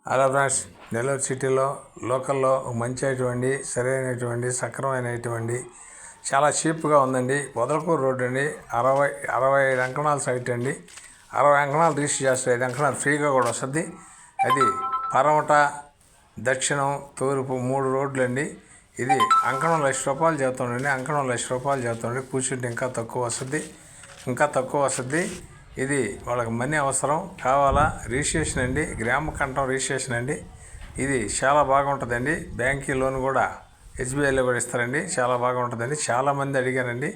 Hello friends, Nellore సిటీలో లోకల్లో మంచి అయినటువంటి సరైనటువంటి సక్రమైనటువంటి చాలా చీప్గా ఉందండి. పొదలకూరు రోడ్డు అండి. 65 అంకణాల సైట్ అండి. 60 అంకణాలు రిజిస్టర్ చేస్తే 5 అంకణాలు ఫ్రీగా కూడా వస్తుంది. అది పరమట, దక్షిణం, తూర్పు 3 రోడ్లు అండి. ఇది అంకణం ₹1,00,000 చెబుతుండండి. అంకణం ₹1,00,000 చెబుతుండండి. కూర్చుంటే ఇంకా తక్కువ వస్తుంది. ఇది వాళ్ళకి మనీ అవసరం కావాలా? రిజిస్ట్రేషన్ అండి, గ్రామ కంఠం రిజిస్ట్రేషన్ అండి. ఇది చాలా బాగుంటుందండి. బ్యాంకీ లోన్ కూడా ఎస్బీఐలో కూడా ఇస్తారండి. చాలా బాగుంటుందండి. చాలామంది అడిగారండి.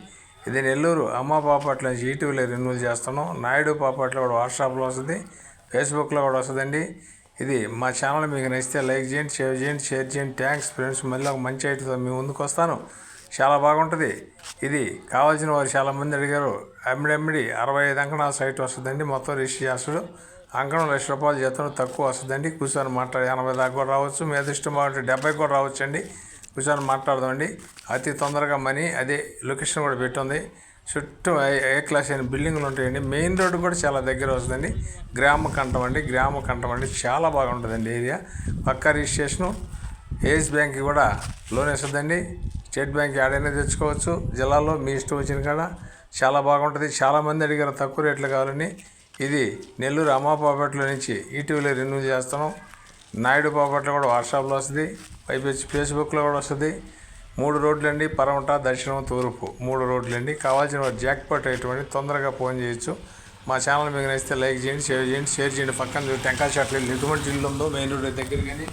ఇది నెల్లూరు అమ్మ బాపట్ల నుంచి ఈటీవీలో రెన్యూల్ చేస్తున్నాం. నాయుడు బాపట్ల కూడా వాట్సాప్లో వస్తుంది, ఫేస్బుక్లో కూడా వస్తుందండి. ఇది మా ఛానల్ మీకు నచ్చితే లైక్ చేయండి, షేర్ చేయండి. Thanks friends. మళ్ళీ ఒక మంచి ఐటెంతో మీ ముందుకు వస్తాను. చాలా బాగుంటుంది. ఇది కావాల్సిన వారు చాలామంది అడిగారు. అమ్మిడి 65 అంకణాల సైట్ వస్తుందండి. మొత్తం రిజిస్టర్ చేస్తాడు. అంకణం ₹1,00,000 చేస్తాడు. తక్కువ వస్తుందండి. కూర్చొని మాట్లాడి 80 దాకా కూడా రావచ్చు. మీ అదృష్టం బాగుంటే 70 కూడా రావచ్చు అండి. కూర్చొని మాట్లాడదామండి. అతి తొందరగా మనీ. అదే లొకేషన్ కూడా పెట్టుంది. చుట్టూ ఏ క్లాస్ అయిన బిల్డింగ్లు ఉంటాయండి. మెయిన్ రోడ్డు కూడా చాలా దగ్గర వస్తుందండి. గ్రామ కంఠం అండి. చాలా బాగుంటుందండి ఏరియా. పక్కా రిజిస్ట్రేషను. ఏఎస్ బ్యాంక్ కూడా లోన్ ఇస్తుందండి. స్టేట్ బ్యాంక్ ఆడైనా తెచ్చుకోవచ్చు. జిల్లాలో మీ ఇష్టం వచ్చిన కాడ చాలా బాగుంటుంది. చాలామంది అడిగారు తక్కువ రేట్లు కావాలని. ఇది నెల్లూరు అమ్మాపాపేటలో నుంచి ఈటీవీలో రెన్యూల్ చేస్తున్నాం. నాయుడు బాపట్ల కూడా వాట్సాప్లో వస్తుంది, పైపెచ్చి ఫేస్బుక్లో కూడా వస్తుంది. 3 రోడ్లు అండి. పరమట, దక్షిణం, తూర్పు 3 రోడ్లు అండి. కావాల్సిన వారు జాక్పాట్ అయ్యేటువంటి తొందరగా ఫోన్ చేయొచ్చు. మా ఛానల్ మీకు నచ్చితే లైక్ చేయండి, షేర్ చేయండి. పక్కన టెంకాయ షాట్లు ఎటువంటి ఇల్లు ఉందో మెయిన్ రోడ్ దగ్గర కానీ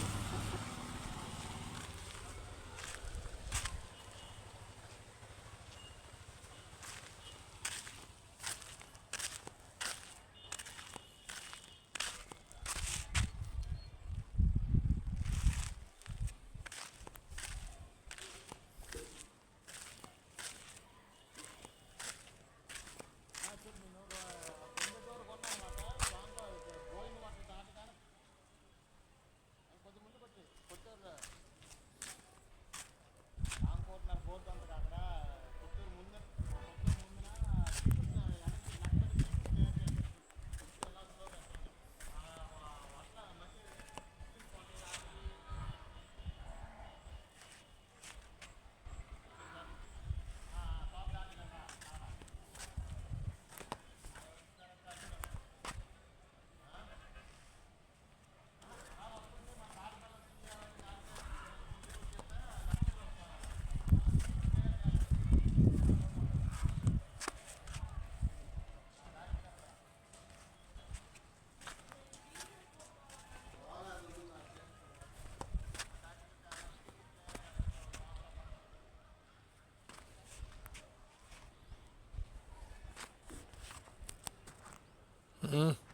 Mm.